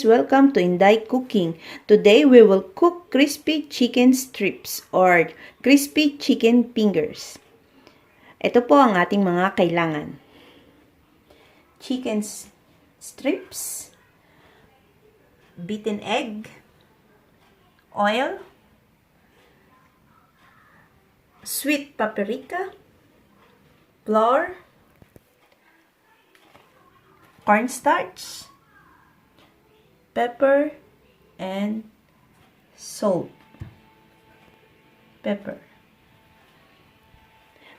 welcome to Inday Cooking. Today we will cook crispy chicken strips or crispy chicken fingers. Ito po ang ating mga kailangan. Chicken strips, beaten egg, oil, sweet paprika, flour, cornstarch, pepper, and salt. Pepper.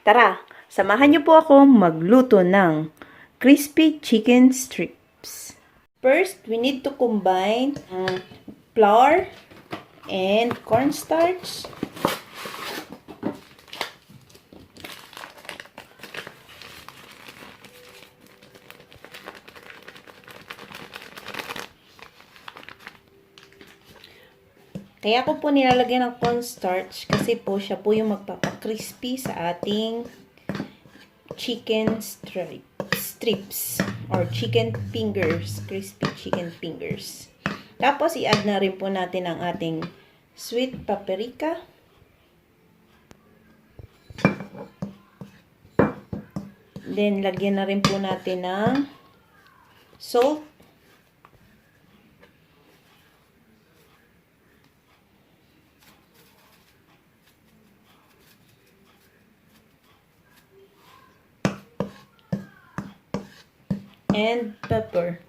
Tara, samahan niyo po ako magluto ng crispy chicken strips. First, we need to combine flour and cornstarch. Kaya ko po nilalagyan ng cornstarch kasi po siya po yung magpapa-crispy sa ating chicken strips or chicken fingers, crispy chicken fingers. Tapos i-add na rin po natin ang ating sweet paprika. Then lagyan na rin po natin ng salt. And pepper.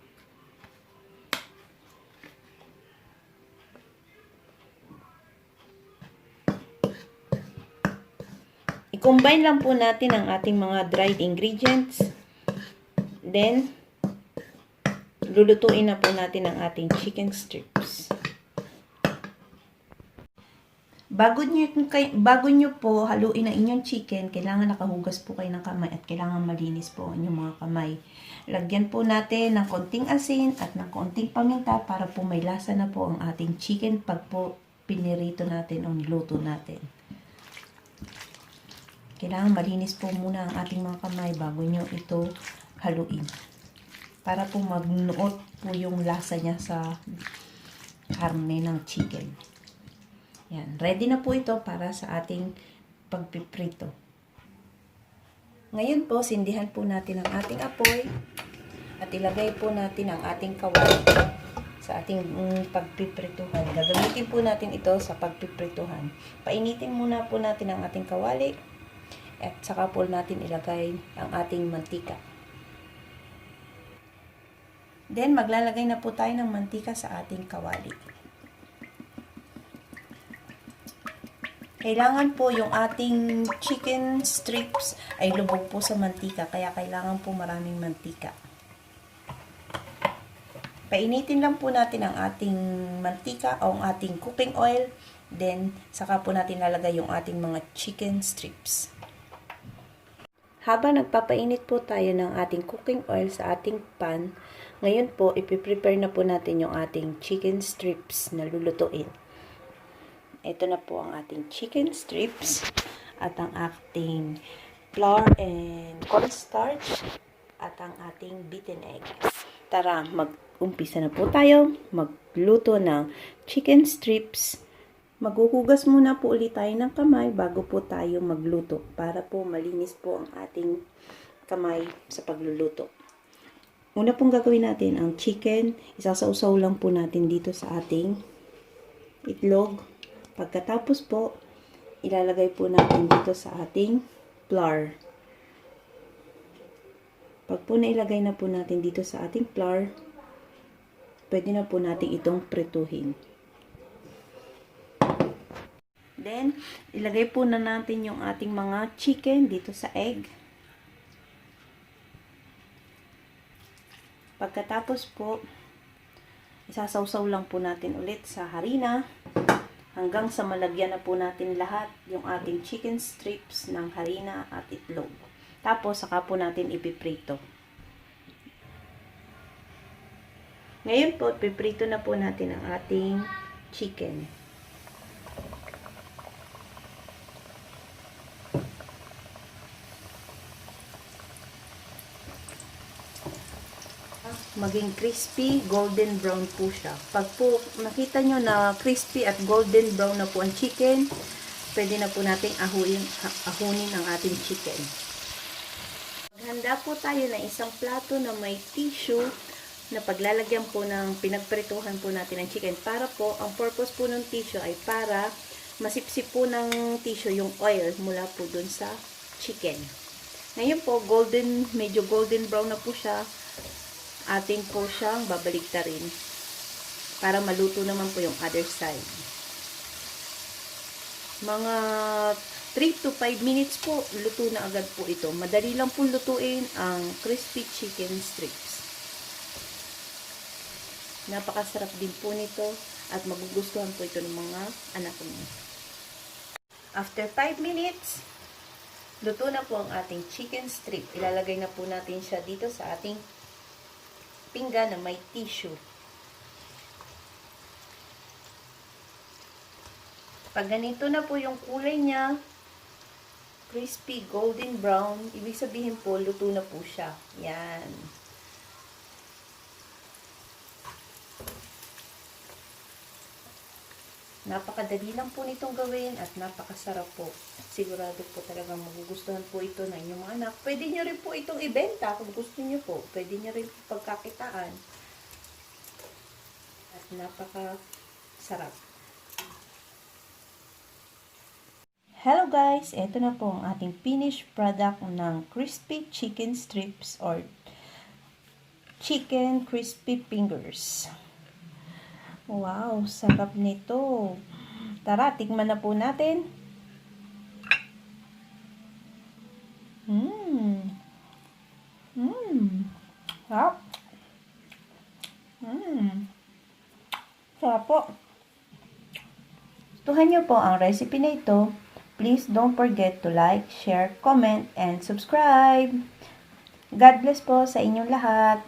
I-combine lang po natin ang ating mga dried ingredients. Then, lulutuin na po natin ang ating chicken strips. Bago nyo po haluin ang inyong chicken, kailangan nakahugas po kayo ng kamay at kailangan malinis po ang inyong mga kamay. Lagyan po natin ng konting asin at ng konting paminta para po may lasa na po ang ating chicken pag po pinirito natin o niluto natin. Kailangan malinis po muna ang ating mga kamay bago nyo ito haluin. Para po magnuot po yung lasa niya sa karne ng chicken. Yan, ready na po ito para sa ating pagpiprito. Ngayon po, sindihan po natin ang ating apoy at ilagay po natin ang ating kawali sa ating pagpiprituhan. Gagamitin po natin ito sa pagpiprituhan. Painitin muna po natin ang ating kawali at saka po natin ilagay ang ating mantika. Then, maglalagay na po tayo ng mantika sa ating kawali. Kailangan po yung ating chicken strips ay lubog po sa mantika. Kaya kailangan po maraming mantika. Painitin lang po natin ang ating mantika o ang ating cooking oil. Then, saka po natin lalagay yung ating mga chicken strips. Habang nagpapainit po tayo ng ating cooking oil sa ating pan, ngayon po, ipiprepare na po natin yung ating chicken strips na lulutuin. Ito na po ang ating chicken strips at ang ating flour and cornstarch at ang ating beaten egg. Tara, mag-umpisa na po tayo magluto ng chicken strips. Maghuhugas muna po ulit tayo ng kamay bago po tayo magluto para po malinis po ang ating kamay sa pagluluto. Una pong gagawin natin ang chicken, isasausaw lang po natin dito sa ating itlog. Pagkatapos po, ilalagay po natin dito sa ating flour. Pag po nailagay na po natin dito sa ating flour, pwede na po natin itong prituhin. Then, ilagay po na natin yung ating mga chicken dito sa egg. Pagkatapos po, isasawsaw lang po natin ulit sa harina hanggang sa malagyan na po natin lahat yung ating chicken strips ng harina at itlog. Tapos, saka po natin ipiprito. Ngayon po, piprito na po natin ang ating chicken. maging crispy, golden brown po siya. Pag po nakita nyo na crispy at golden brown na po ang chicken, pwede na po nating ahunin ang ating chicken. Handa po tayo ng isang plato na may tissue na paglalagyan po ng pinagprituhan po natin ng chicken. Para po, ang purpose po ng tissue ay para masipsip po ng tissue yung oil mula po dun sa chicken. Ngayon po, medyo golden brown na po siya. Atin po siyang babaligtarin para maluto naman po yung other side. Mga 3 to 5 minutes po, luto na agad po ito. Madali lang po lutuin ang crispy chicken strips. Napakasarap din po nito at magugustuhan po ito ng mga anak niyo. After 5 minutes, luto na po ang ating chicken strip. Ilalagay na po natin siya dito sa ating pinggan na may tissue. Pag ganito na po yung kulay niya, crispy golden brown, ibig sabihin po luto na po siya. Yan. Napakadali lang po nitong gawin at napakasarap po. Sigurado po talagang magugustuhan po ito ng inyong mga anak. Pwede nyo rin po itong ibenta kung gusto nyo po. Pwede nyo rin pagkakitaan. At napakasarap. Hello guys! Ito na po ang ating finished product ng crispy chicken strips or chicken crispy fingers. Wow, sarap nito. Tara, tikman na po natin. Sarap. Sarap po. Gustuhan niyo po ang recipe na ito. Please don't forget to like, share, comment, and subscribe. God bless po sa inyong lahat.